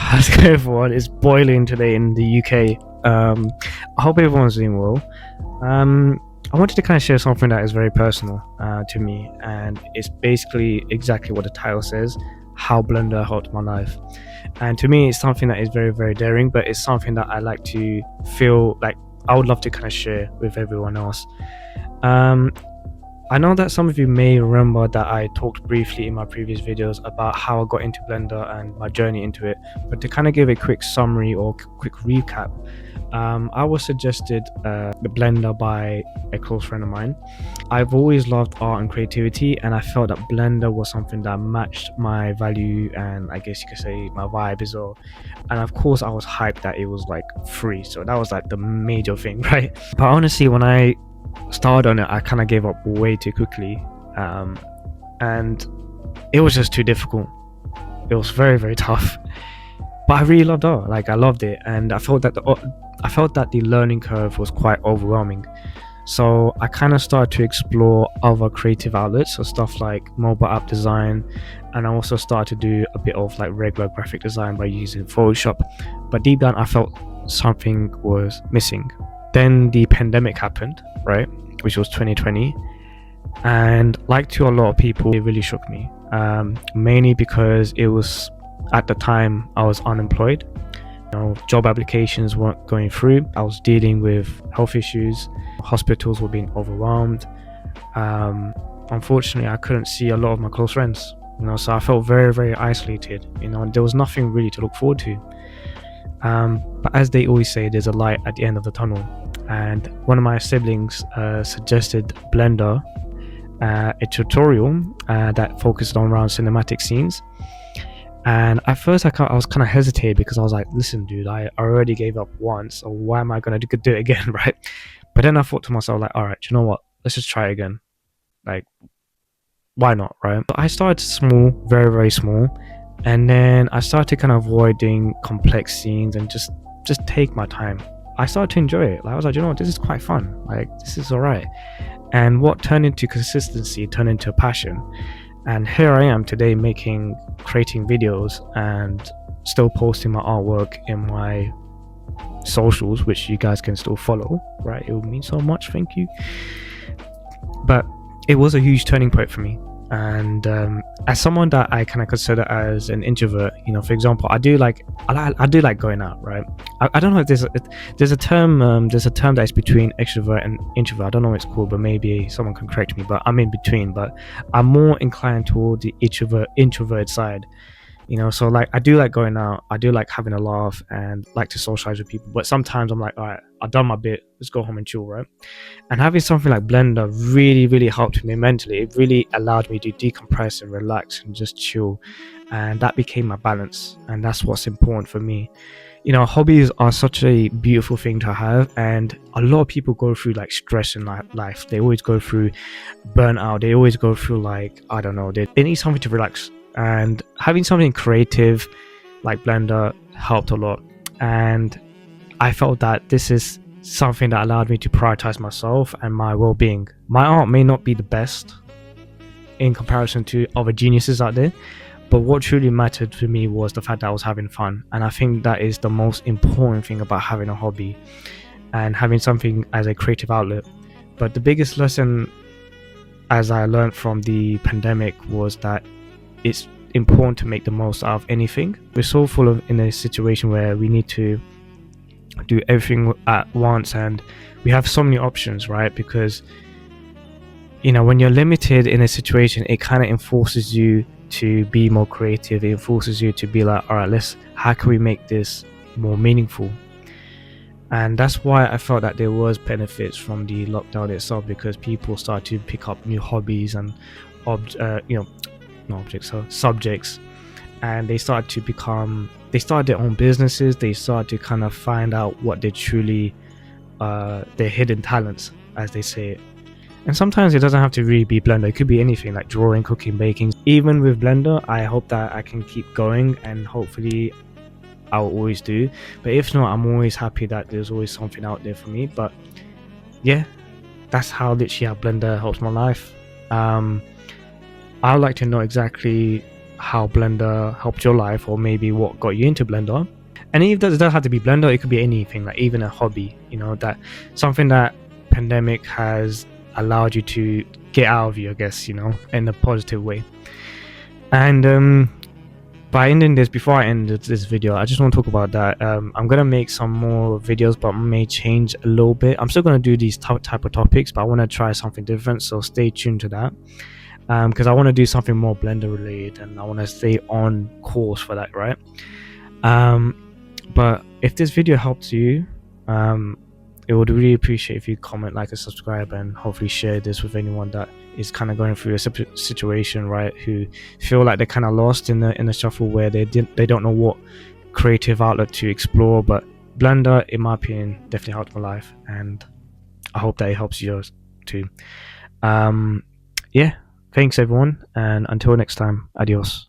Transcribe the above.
How's it going, everyone? It's boiling today in the UK. I hope everyone's doing well. I wanted to kind of share something that is very personal to me, and it's basically exactly what the title says: how Blender helped my life. And to me, it's something that is very, very daring, but it's something that I like to feel like I would love to kind of share with everyone else. Um, I know that some of you may remember that I talked briefly in my previous videos about how I got into Blender and my journey into it, but to kind of give a quick summary or quick recap, I was suggested the Blender by a close friend of mine. I've always loved art and creativity, and I felt that Blender was something that matched my value and I guess you could say my vibe as well. And of course, I was hyped that it was like free, so that was like the major thing, right? But honestly, when I started on it, I kind of gave up way too quickly, and it was just too difficult. It was very, very tough. But I really loved art. Like I loved it, and I felt that the learning curve was quite overwhelming. So I kind of started to explore other creative outlets, so stuff like mobile app design, and I also started to do a bit of like regular graphic design by using Photoshop. But deep down, I felt something was missing. Then the pandemic happened, right, which was 2020, and like to a lot of people, it really shook me, mainly because it was at the time I was unemployed. Job applications weren't going through. I was dealing with health issues. Hospitals were being overwhelmed. Unfortunately, I couldn't see a lot of my close friends, so I felt very, very isolated, and there was nothing really to look forward to. But as they always say, there's a light at the end of the tunnel. And one of my siblings suggested Blender, a tutorial that focused on around cinematic scenes. And at first I was kind of hesitated because I was like, listen dude, I already gave up once, so why am I going to do it again? Right? But then I thought to myself, like, all right, you know what, let's just try again. Like, why not, right? But I started small, very, very small, and then I started kind of avoiding complex scenes and just take my time. I started to enjoy it. Like, I was like, you know what, this is quite fun. Like, this is all right. And what turned into consistency turned into a passion. And here I am today creating videos and still posting my artwork in my socials, which you guys can still follow, right? It would mean so much, thank you. But it was a huge turning point for me. And as someone that I kind of consider as an introvert, for example, I do like going out, right? I don't know if there's a term that is between extrovert and introvert. I don't know what it's called, but maybe someone can correct me. But I'm in between. But I'm more inclined toward the introvert side. So like I do like going out, I do like having a laugh and like to socialize with people, but sometimes I'm like, all right, I've done my bit, let's go home and chill, right? And having something like Blender really, really helped me mentally. It really allowed me to decompress and relax and just chill, and that became my balance, and that's what's important for me. Hobbies are such a beautiful thing to have, and a lot of people go through like stress in life. They always go through burnout, they always go through like, I don't know, they need something to relax. And having something creative like Blender helped a lot. And I felt that this is something that allowed me to prioritize myself and my well-being. My art may not be the best in comparison to other geniuses out there, but what truly mattered to me was the fact that I was having fun. And I think that is the most important thing about having a hobby and having something as a creative outlet. But the biggest lesson, as I learned from the pandemic, was that it's important to make the most out of anything. We're so full of in a situation where we need to do everything at once, and we have so many options, right? Because when you're limited in a situation, it kind of enforces you to be more creative. It forces you to be like, all right, how can we make this more meaningful? And that's why I felt that there was benefits from the lockdown itself, because people started to pick up new hobbies and subjects, and they started their own businesses. They started to kind of find out what they truly their hidden talents, as they say it. And sometimes it doesn't have to really be Blender, it could be anything like drawing, cooking, baking. Even with Blender, I hope that I can keep going, and hopefully I'll always do. But if not, I'm always happy that there's always something out there for me. But yeah, that's how literally how Blender helps my life. I would like to know exactly how Blender helped your life, or maybe what got you into Blender. And it doesn't have to be Blender, it could be anything, like even a hobby, that something that pandemic has allowed you to get out of you, I guess, in a positive way. And by ending this, before I end this video, I just want to talk about that. I'm gonna make some more videos, but may change a little bit. I'm still gonna do these type of topics, but I want to try something different, so stay tuned to that. Because I want to do something more Blender related, and I want to stay on course for that, right? But if this video helps you, it would really appreciate if you comment, like, and subscribe, and hopefully share this with anyone that is kind of going through a situation, right, who feel like they're kind of lost in the shuffle, where they don't know what creative outlet to explore. But Blender, in my opinion, definitely helped my life, and I hope that it helps yours too. Yeah, thanks everyone, and until next time, adios.